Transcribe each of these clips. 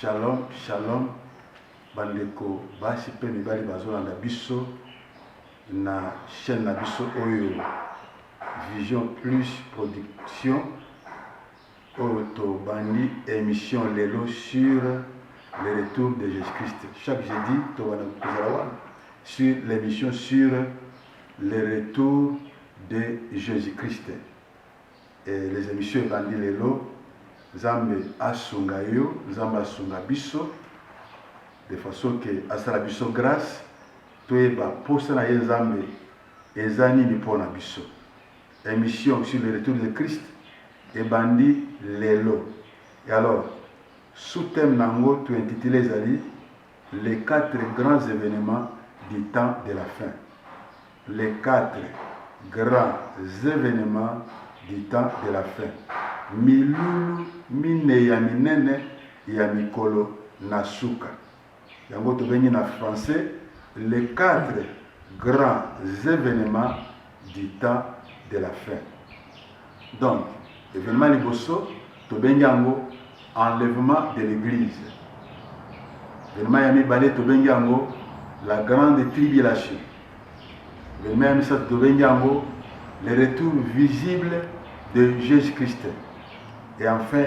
Shalom, shalom. Bandeko, basi pe mibali bazolanda biso na chaîne na biso oyo Vision Plus Production oyo to bandi émission lelo sur le retour de Jésus-Christ. Chaque jeudi, to bana kozala sur l'émission sur le retour de Jésus-Christ. Et les émissions bandi lelo Nzambe asunga yo, Nzambe asunga biso de façon que asala biso grâce toyeba posa na ye Nzambe ezani ni pona biso. Émission sur le retour de Christ et bandi lelo. Et alors sous-thème nango tu intitulé zali les 4 grands événements du temps de la fin. Les 4 grands événements du temps de la fin. Milulu mine ya minene ya mikolo nasuka. Yango to bengi na français les 4 grands événements du temps de la fin. Donc, événement liboso to bengi yango enlèvement de l'église. Événement ya mibale to bengi yango la grande tribulation. Événement ya misato to bengi yango le retour visible de Jésus-Christ. Et enfin,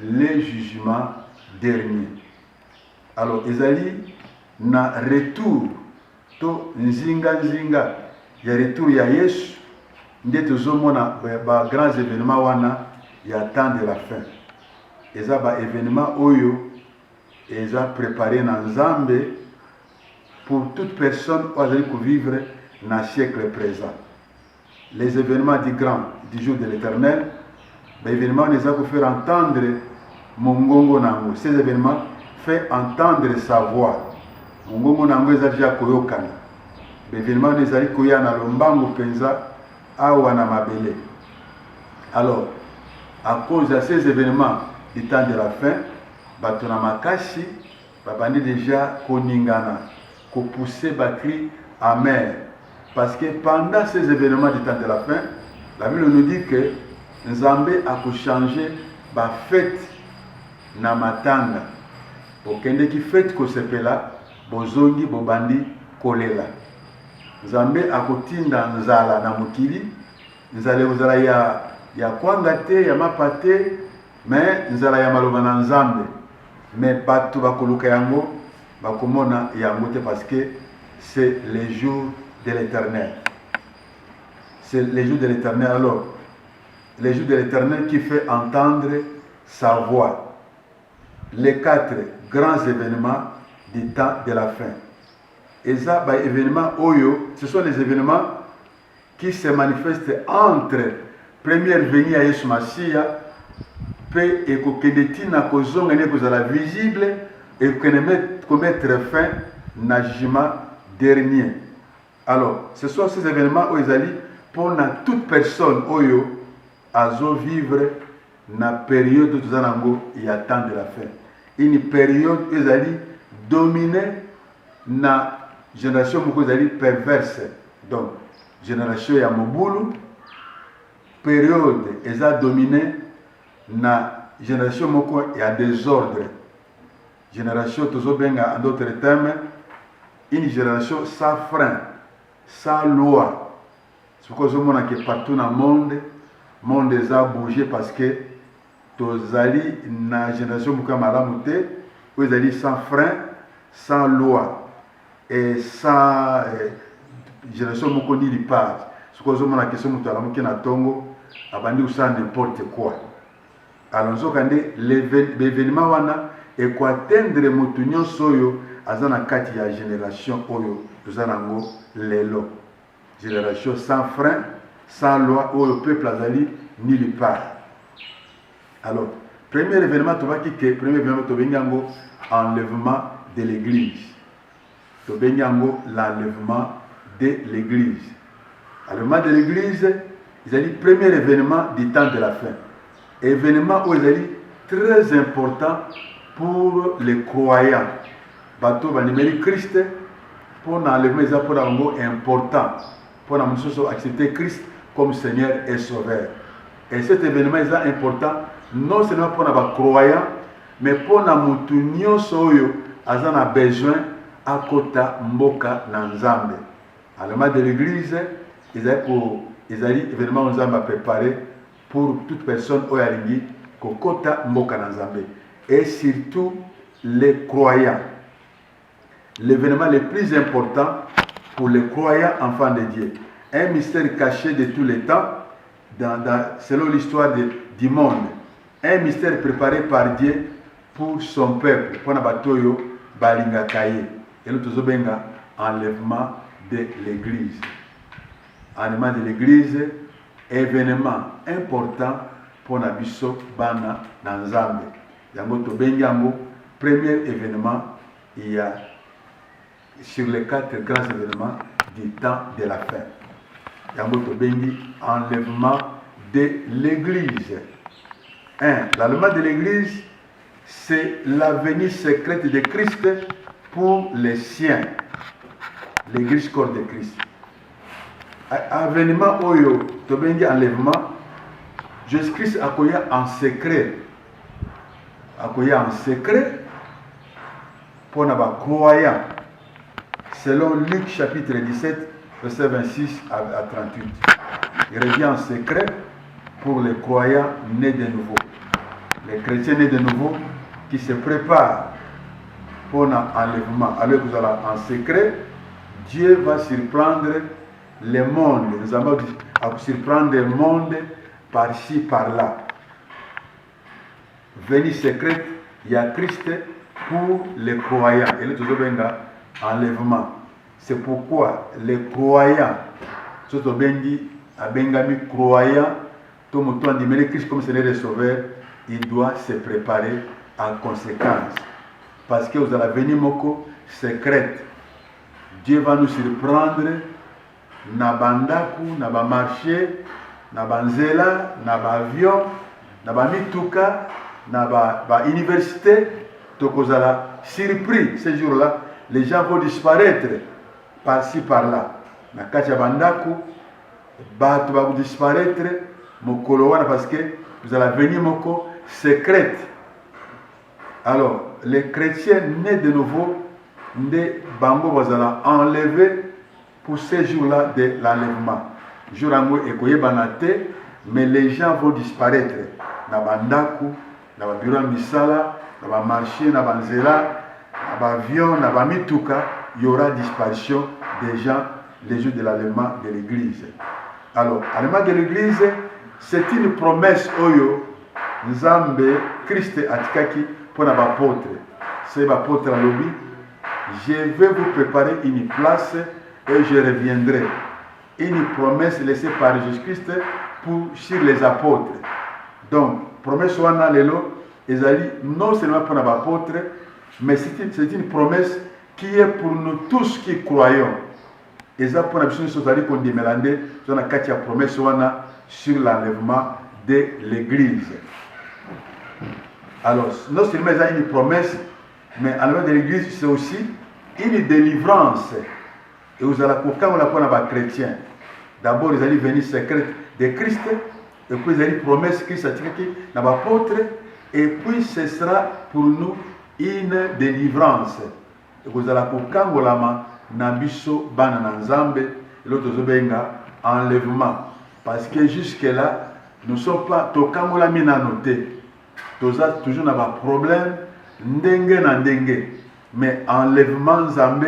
les jugements derniers. Alors, Ezali, na retour, to nzinga, ya retour ya Yesu, ndete zomona ba grands événements wana ya temps de la fin. Eza ba événement oyo, eza préparé na Nzambe pour toute personne qui va vivre dans le siècle présent. Les événements du jour de l'Éternel, les événements les a pour faire entendre Mongongo Nango. Ces événements font entendre sa voix. Mongongo Nango est déjà koyokana. Les événements les a koyana lombango penza awana mabele. Alors, à cause de ces événements du temps de la fin, batona makashi, babandi déjà koningana, ko pousser bakri amer. Parce que pendant ces événements du temps de la fin, la Bible nous dit que Nzambe a changé la fête na matanga. Pour kende ki fête ko sepela, bozongi bobandi kolela. Nzambe a kotinda nzala na mukili, nzale uzala ya kwanga te, ya mapate, mais nzala ya maloba na Nzambe. Mais batu bakoluka yango, bakomona yango te parce que c'est les jours de l'Éternel. C'est les jours de l'Éternel. Alors, les jours de l'Éternel qui fait entendre sa voix. Les 4 grands événements du temps de la fin. Et ça, événements Oyo, ce sont les événements qui se manifestent entre première venue à Yesu Massia, puis et kokedetina kozonga ne kozala visible et commettre fin na jugement dernier. Alors, ce sont ces événements où ils allaient pour toute personne oyo azo vivre na période où il y a temps de la fin. Une période où ils allaient dominer na génération où ils allaient perverse. Donc, génération ya mobulu, période ils a dominé na génération où il y a désordre. Génération tozo benga en d'autres termes, une génération sans frein. Sans loi. C'est pourquoi je vois que partout dans le monde a bougé parce que tozali na génération muka malamute où ils allaient sans frein, sans loi et sans génération muko ni part. C'est pourquoi je vois que ce muta la muke na tongo abandi ou sans n'importe quoi. Alors zo kande l'événement wana et quoi atteindre mutunyo soyo azana kati ya génération oyo tozanango lelo. Génération sans frein, sans loi, où le peuple azali ni le part. Alors, premier événement, premier événement, enlèvement de l'église. L'enlèvement de l'église. Enlèvement de l'église, ils ont dit premier événement du temps de la fin. Événement où ils ont dit très important pour les croyants. Bateau va numérer Christ pour l'enlèvement des apôtres important pour nous accepter Christ comme Seigneur et Sauveur. Et cet événement est important non seulement pour les croyants, mais pour na mutu nyonso oyo aza na besoin akota mboka na Nzambe. Allemand de l'église, ezali événement Nzambe a préparé pour toute personne oyo alingi kokota mboka na Nzambe, et surtout les croyants. L'événement le plus important pour les croyants enfants de Dieu, un mystère caché de tous les temps, selon l'histoire du monde, un mystère préparé par Dieu pour son peuple, pour Nabatoyo Balinga Kaye, et nous tous benga enlèvement de l'église. Enlèvement de l'église, événement important pour Nabiso Bana Nanzambe. Yango to bengango, premier événement, il y a sur les 4 grands événements du temps de la fin. Yango to bengi enlèvement de l'église. 1. L'enlèvement de l'église, c'est la venue secrète de Christ pour les siens. L'église corps de Christ. Avènement oyo to bengi enlèvement, Jésus-Christ accueilli en secret. Accueilli en secret pour les croyants. Selon Luc chapitre 17, verset 26 à 38. Il revient en secret pour les croyants nés de nouveau. Les chrétiens nés de nouveau qui se préparent pour l'enlèvement. Alors que vous allez en secret, Dieu va surprendre le monde. Nous allons surprendre le monde par-ci, par-là. Venue secrète, il y a Christ pour les croyants. Et le enlèvement. C'est pourquoi les croyants, surtout Bengami croyant, tout le monde dit Christ comme Seigneur et Sauveur, il doit se préparer en conséquence. Parce que vous allez venir moko secrète. Dieu va nous surprendre na bandaku, na ba marché, na banzela, na ba avion, na ba mituka, na ba université. Donc vous allez surpris ces jours-là. Les gens vont disparaître par-ci, par-là. Na katia bandaku, batu va disparaître, mokolowana parce que vous allez venir moko secrète. Alors, les chrétiens nés de nouveau, des bango vous allez enlever pour ces jours-là de l'enlèvement. Jour en ekoye banate, mais les gens vont disparaître. Na bandaku, na bureau misala, na marché, na banzela, na avion, na mituka, il y aura disparition des gens les jours de l'enlèvement de l'église. Alors, l'enlèvement de l'église, c'est une promesse oyo Nzambe Christ atikaki pour l'apôtre. C'est l'apôtre à l'objet. Je vais vous préparer une place et je reviendrai. Une promesse laissée par Jésus-Christ sur les apôtres. Donc, promesse wana lelo, ezali non seulement pour l'apôtre, mais c'est une promesse qui est pour nous tous qui croyons. Et ça pour la personne qu'on dit Mélande, on a quatre promesses sur l'enlèvement de l'église. Alors, non seulement il y a une promesse, mais l'enlèvement de l'église, c'est aussi une délivrance. Et vous allez, quand on apprend à chrétiens, d'abord ils allaient venir secret de Christ, et puis ils allaient promesse Christ à l'apôtre, et puis ce sera pour nous une délivrance. Et vous allez, quand on l'a Nabiso bana Nzambe, et l'autre zobenga enlèvement. Parce que jusque-là, nous ne sommes pas tokamola mina noté. Toujours n'a pas problème, ndenge na ndenge. Mais enlèvement Nzambe,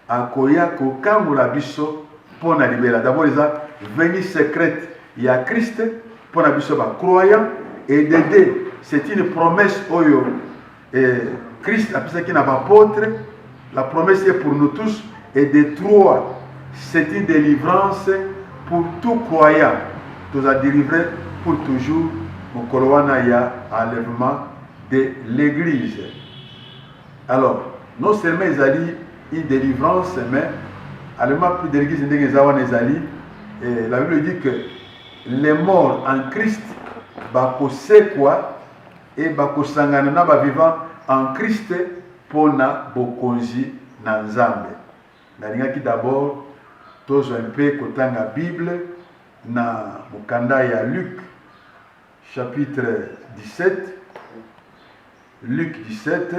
akoya kokamola biso pour na libérer. D'abord, ils ont venu secrète. Il y a Christ pour na biso ba croyant et d'aider. C'est une promesse oyo. Et Christ a pensé qu'il n'a pas apôtre. La promesse est pour nous tous. Et de trois, c'est une délivrance pour tout croyant. Nous a délivré pour toujours. Au Kolowana, il y a enlèvement de l'église. Alors, non seulement ils ont dit une délivrance, mais enlèvement de l'église, la Bible dit que les morts en Christ, c'est quoi? Et bakosangana ba vivant en Christ pour na bokonzi na Nzambe. Nalingaki d'abord tous un peu kotanga Bible na mukanda ya Luc chapitre 17 Luc 17,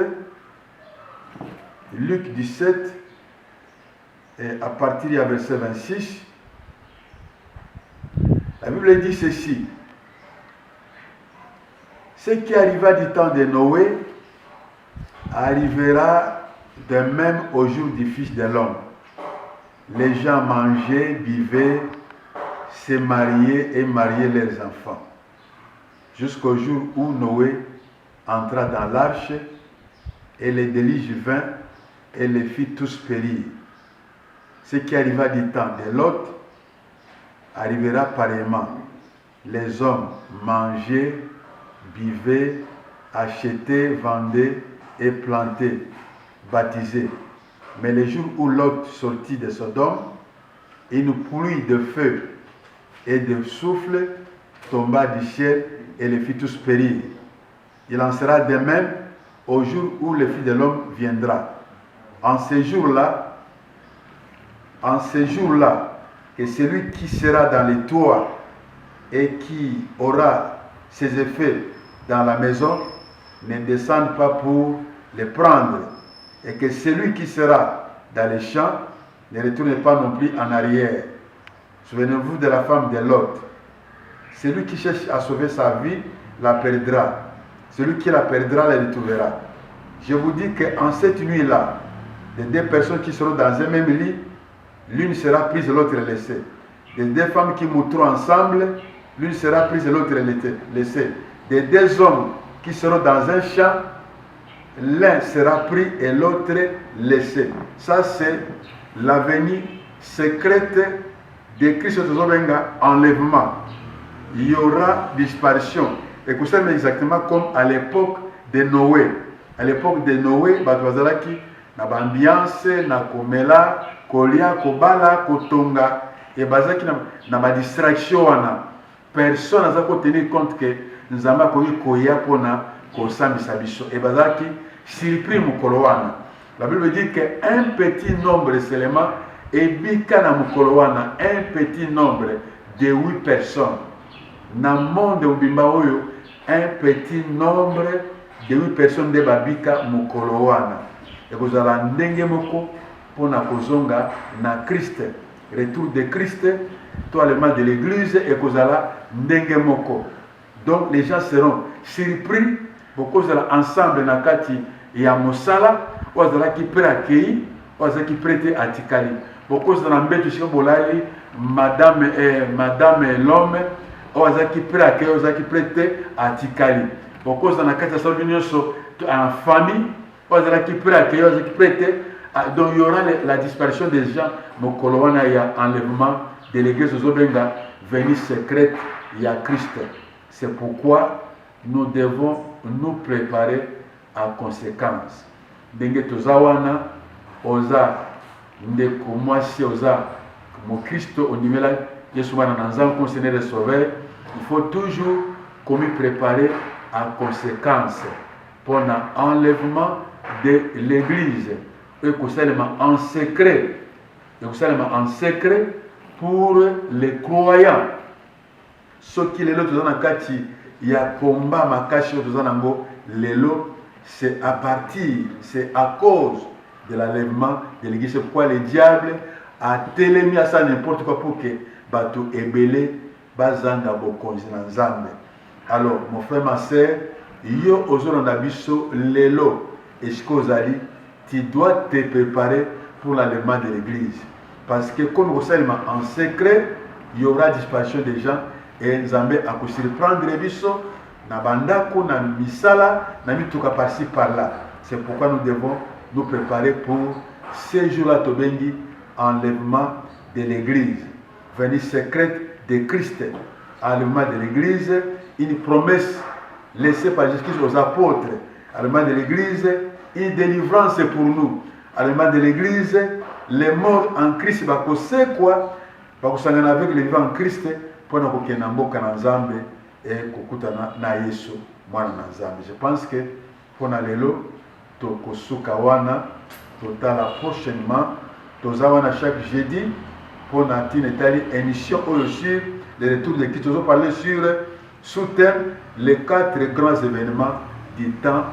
et à partir du verset 26, la Bible dit ceci. Ce qui arriva du temps de Noé arrivera de même au jour du Fils de l'homme. Les gens mangeaient, buvaient, se mariaient et mariaient leurs enfants. Jusqu'au jour où Noé entra dans l'arche et les déluge vint et les fit tous périr. Ce qui arriva du temps de Lot arrivera pareillement. Les hommes mangeaient, buvaient, achetaient, vendaient et plantaient, baptisaient. Mais le jour où Lot sortit de Sodome, une pluie de feu et de souffle tomba du ciel et les fit tous périr. Il en sera de même au jour où le Fils de l'homme viendra. En ce jour-là, que celui qui sera dans les toits et qui aura ses effets dans la maison ne descende pas pour les prendre, et que celui qui sera dans les champs ne retourne pas non plus en arrière. Souvenez-vous de la femme de Lot. Celui qui cherche à sauver sa vie la perdra. Celui qui la perdra la retrouvera. Je vous dis qu'en cette nuit-là, les deux personnes qui seront dans un même lit, l'une sera prise et l'autre laissée. Les deux femmes qui mourront ensemble, l'une sera prise et l'autre laissée. Les deux hommes qui seront dans un champ, l'un sera pris et l'autre laissé. Ça, c'est l'avenir secrète de Christ enlèvement. Il y aura disparition. Et que ça, exactement comme à l'époque de Noé. À l'époque de Noé, Batwazalaki, na ambiance, na komela, kolia, kobala, kotonga, et bazaki na ba distraction wana. Personne n'a pas tenu compte que nous avons koya pona kosambisa biso. Et bazaki surpris mukolo wana. La Bible dit qu'un petit nombre seulement et bika mukolo wana, un petit nombre de 8 personnes. Na monde ubimba oyo, un petit nombre de 8 personnes de babika mukolo wana. Et vous allez ndenge moko pour na kozonga na Christ. Retour de Christ, toi le mal de l'église et vous allez ndenge moko. Donc les gens seront surpris beaucoup de ensemble na kati ya mosala, ou azala ki prêt accueilli, ou azala ki prêté atikali. Beaucoup de l'ambet chez Bolali, madame et l'homme, ou azala ki prêt accueilli, ou azala ki prêté atikali. Beaucoup de la kati ya solunion en famille, ou azala ki prêt accueilli, ou azala ki prêté. Donc il y aura la disparition des gens. Mon colonne il y a enlèvement de l'église de Zobenga, venue secrète, il y a Christ. C'est pourquoi nous devons nous préparer en conséquence. Dengue tozawana, oza, ndeko mwasi oza, mon Christ au niveau là, Yeshua nanzan concerné de sauveur, il faut toujours comme préparer en conséquence pour l'enlèvement de l'église. Et que seulement en secret, pour les croyants. Ce qui est là, il y a combat makashi lelo, c'est à partir, c'est à cause de l'enlèvement de l'église. C'est pourquoi le diable a télémis à ça n'importe quoi pour que bateau ébélé bazanga bokonzi na nzambe. Alors mon frère, ma soeur, yo ozona biso lelo eskozali, tu dois te préparer pour l'enlèvement de l'église. Parce que comme vous savez, en secret, il y aura disparition des gens et Nzambe a pu surprendre les biso, na bandako, na misala, na mituka par-ci par-là. C'est pourquoi nous devons nous préparer pour ces jours-là, Tobengi, enlèvement de l'église. Venue secrète de Christ, enlèvement de l'église, une promesse laissée par Jésus-Christ aux apôtres, enlèvement de l'église, une délivrance pour nous. Enlèvement de l'église, les morts en Christ, c'est quoi? Avec les vivants en Christ, pour nous que Namboka Nzambe et Kokutana na Yesu mwana Nzambe. Je pense que pour Nalelo, Tokosuka wana, totala prochainement, tozawana chaque jeudi, pour Natine Tali émission sur le retour de Christ. Nous allons parler sur sous thème les 4 grands événements du temps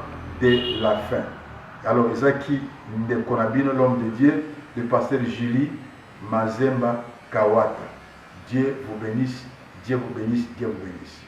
de la fin. Alors, Isaki Ndekonabino, l'homme de Dieu, le pasteur Julie Mazemba Kawata. Dieu vous bénisse, Dieu vous bénisse, Dieu vous bénisse.